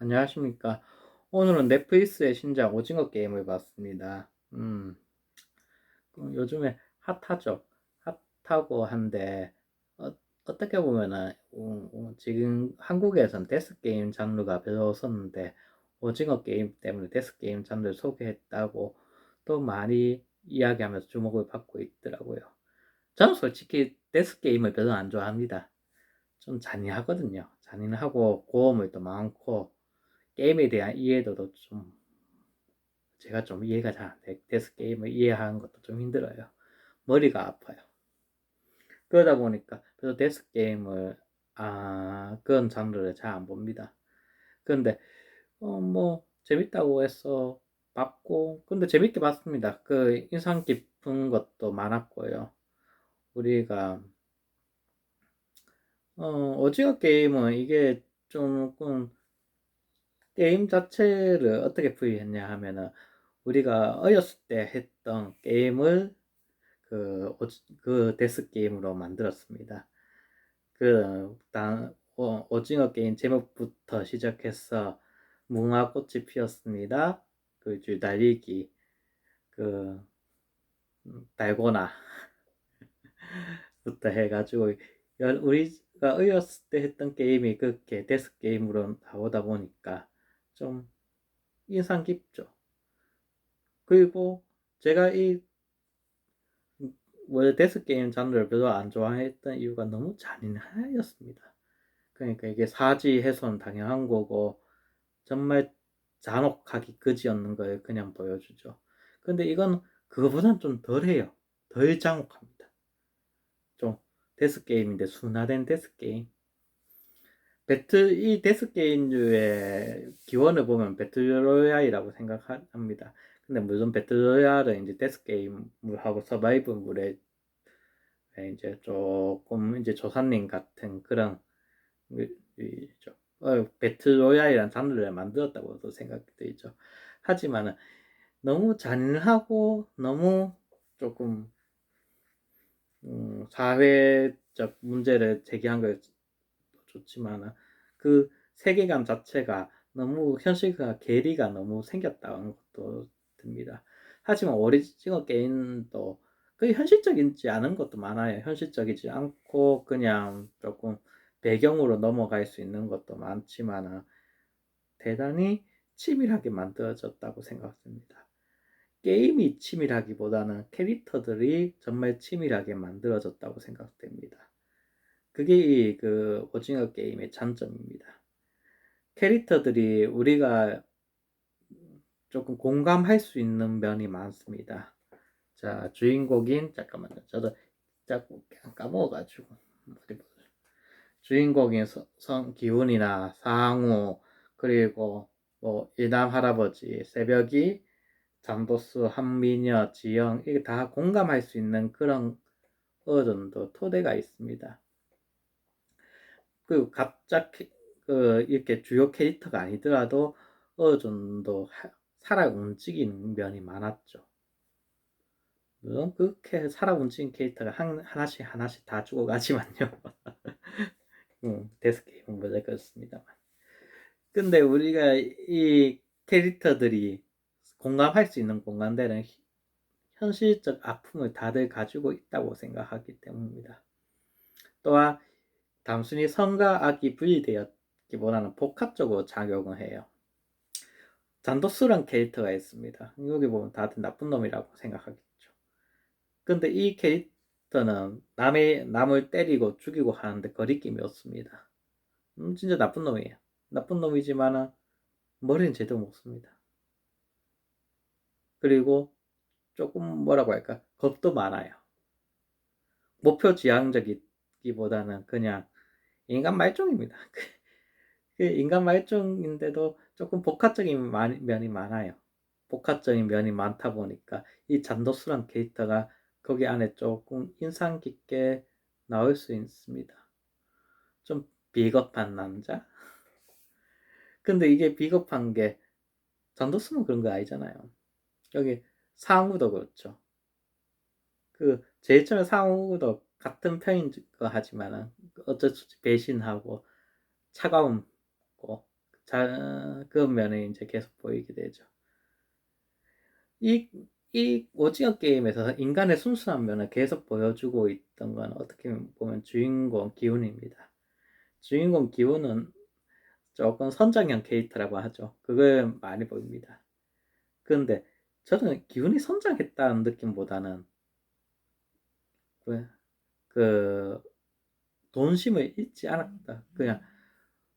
안녕하십니까. 오늘은 넷플릭스의 신작 오징어 게임을 봤습니다. 요즘에 핫하죠. 핫하고 한데, 어떻게 보면은, 지금 한국에선 데스게임 장르가 별로 없었는데, 오징어 게임 때문에 데스게임 장르를 소개했다고 또 많이 이야기하면서 주목을 받고 있더라고요. 저는 솔직히 데스게임을 별로 안 좋아합니다. 좀 잔인하거든요. 잔인하고 고어물도 많고, 게임에 대한 이해도도 좀 제가 좀 이해가 잘 안 돼서 게임을 이해하는 것도 좀 힘들어요. 머리가 아파요. 그러다 보니까 그래서 데스 게임을 그런 장르를 잘 안 봅니다. 그런데 뭐 재밌다고 해서 봤고 근데 재밌게 봤습니다. 그 인상 깊은 것도 많았고요. 우리가 오징어 게임은 이게 조금 게임 자체를 어떻게 풀이했냐 하면은 우리가 어렸을 때 했던 게임을 그 데스 게임으로 만들었습니다. 오징어 게임 제목부터 시작해서 무궁화꽃이 피었습니다. 그 줄 달리기, 그 달고나부터 해가지고 우리가 어렸을 때 했던 게임이 그렇게 데스 게임으로 나오다 보니까 좀 인상 깊죠. 그리고 제가 이 원래 데스게임 장르를 별로 안 좋아했던 이유가 너무 잔인하였습니다. 그러니까 이게 사지 해소는 당연한 거고 정말 잔혹하기 그지없는 걸 그냥 보여주죠. 근데 이건 그거보단 좀 덜해요. 덜 잔혹합니다. 좀 데스게임인데 순화된 데스게임. 이 데스게임류의 기원을 보면 배틀로얄이라고 생각합니다. 근데 물론 배틀로얄은 이제 데스게임하고 서바이벌물에 이제 조금 이제 조사님 같은 그런 죠 배틀로얄이라는 장르를 만들었다고도 생각되죠. 하지만 너무 잔인하고 너무 조금 사회적 문제를 제기한 걸 좋지만 그 세계관 자체가 너무 현실과 괴리가 너무 생겼다는 것도 듭니다. 하지만 오리지널 게임도 그 현실적이지 않은 것도 많아요. 현실적이지 않고 그냥 조금 배경으로 넘어갈 수 있는 것도 많지만 대단히 치밀하게 만들어졌다고 생각합니다. 게임이 치밀하기보다는 캐릭터들이 정말 치밀하게 만들어졌다고 생각됩니다. 그게 그 오징어 게임의 장점입니다. 캐릭터들이 우리가 조금 공감할 수 있는 면이 많습니다. 자, 주인공인 잠깐만요. 저도 자꾸 까먹어가지고 주인공인 기훈이나 상우 그리고 뭐 일남 할아버지, 새벽이, 잠도수, 한미녀, 지영 이게 다 공감할 수 있는 그런 어느 정도 토대가 있습니다. 그리고 갑자기 이렇게 주요 캐릭터가 아니더라도 어느 정도 살아 움직이는 면이 많았죠. 물론 그렇게 살아 움직이는 캐릭터가 하나씩 하나씩 다 죽어가지만요. 데스게임은 원래 그렇습니다만. 근데 우리가 이 캐릭터들이 공감할 수 있는 공간들은 현실적 아픔을 다들 가지고 있다고 생각하기 때문입니다. 또한 단순히 선과 악이 분리되었기보다는 복합적으로 작용을 해요. 잔도스란 캐릭터가 있습니다. 여기 보면 다들 나쁜 놈이라고 생각하겠죠. 근데 이 캐릭터는 남을 때리고 죽이고 하는데 거리낌이 없습니다. 진짜 나쁜 놈이에요. 나쁜 놈이지만 머리는 제대로 못 씁니다. 그리고 조금 뭐라고 할까 겁도 많아요. 목표 지향적이기보다는 그냥 인간 말종입니다. 그 인간 말종인데도 조금 복합적인 면이 많아요. 복합적인 면이 많다 보니까 이 잔도수란 캐릭터가 거기 안에 조금 인상 깊게 나올 수 있습니다. 좀 비겁한 남자? 근데 이게 비겁한 게 잔도수는 그런 거 아니잖아요. 여기 상우도 그렇죠. 그 제일 처음에 상우도 같은 편인 거 하지만은 어쩔 수 없이 배신하고 차가운 거 그런 면이 이제 계속 보이게 되죠. 이 오징어 게임에서 인간의 순수한 면을 계속 보여주고 있던 건 어떻게 보면 주인공 기훈입니다. 주인공 기훈은 조금 선장형 캐릭터라고 하죠. 그걸 많이 보입니다. 그런데 저는 기훈이 성장했다는 느낌보다는 그 돈심을 잃지 않았다. 그냥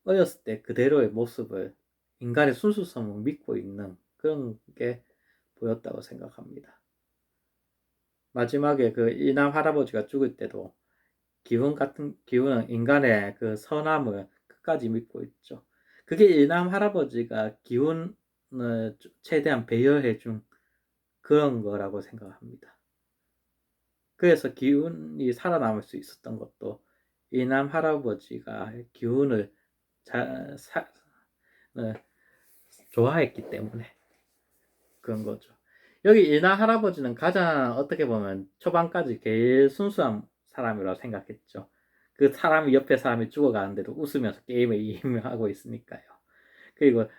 어렸을 때 그대로의 모습을, 인간의 순수성을 믿고 있는 그런 게 보였다고 생각합니다. 마지막에 그 이남 할아버지가 죽을 때도 기훈은 인간의 그 선함을 끝까지 믿고 있죠. 그게 이남 할아버지가 기훈을 최대한 배려해 준 그런 거라고 생각합니다. 그래서 기훈이 살아남을 수 있었던 것도 이남 할아버지가 기훈을 어, 좋아했기 때문에 그런 거죠. 여기 이남 할아버지는 가장 어떻게 보면 초반까지 제일 순수한 사람이라고 생각했죠. 그 사람이 옆에 사람이 죽어가는데도 웃으면서 게임에 임하고 있으니까요. 그리고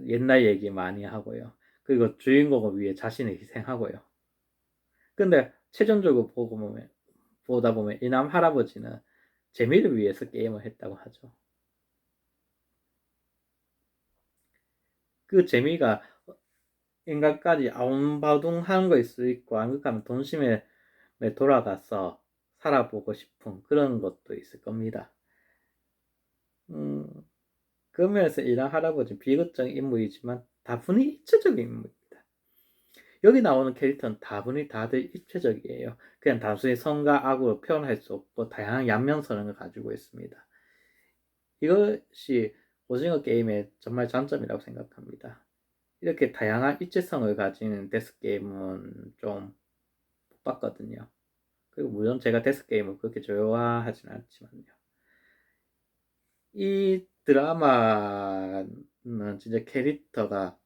옛날 얘기 많이 하고요. 그리고 주인공을 위해 자신을 희생하고요. 근데 최종적으로 보다 보면 이남 할아버지는 재미를 위해서 게임을 했다고 하죠. 그 재미가 인간까지 아웅바둥하는 거일 수 있고, 안 그러면 돈심에 돌아가서 살아보고 싶은 그런 것도 있을 겁니다. 그 면에서 이란 할아버지 비극적 인물이지만 다분히 입체적인 인물입니다. 여기 나오는 캐릭터는 다들 입체적이에요. 그냥 단순히 선과 악으로 표현할 수 없고 다양한 양면성을 가지고 있습니다. 이것이 오징어 게임의 정말 장점이라고 생각합니다. 이렇게 다양한 입체성을 가진 데스게임은 좀 못 봤거든요. 그리고 물론 제가 데스게임을 그렇게 좋아하진 않지만요. 이 드라마는 진짜 캐릭터가,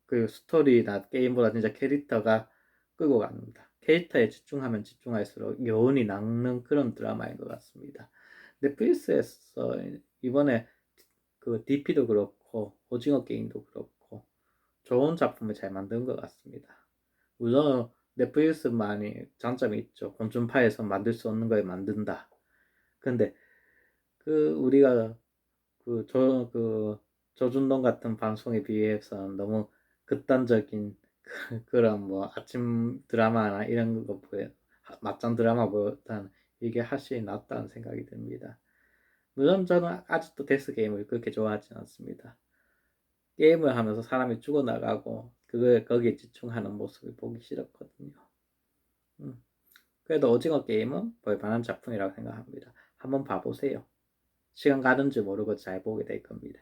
그 스토리나 게임보다 진짜 캐릭터가 끌고 갑니다. 캐릭터에 집중하면 집중할수록 여운이 남는 그런 드라마인 것 같습니다. 넷플릭스에서 이번에 그 DP도 그렇고 오징어 게임도 그렇고 좋은 작품을 잘 만든 것 같습니다. 물론 넷플릭스만이 장점이 있죠. 곤충파에서 만들 수 없는 걸 만든다. 근데 그 우리가 그 조준동 같은 방송에 비해서 너무 극단적인 그런 뭐 아침 드라마나 이런 거 맞짱 드라마보다는 이게 훨씬 낫다는 생각이 듭니다. 물론 저는 아직도 데스 게임을 그렇게 좋아하지 않습니다. 게임을 하면서 사람이 죽어나가고 거기에 집중하는 모습을 보기 싫었거든요. 그래도 오징어 게임은 볼만한 작품이라고 생각합니다. 한번 봐보세요. 시간 가는 줄 모르고 잘 보게 될 겁니다.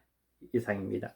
이상입니다.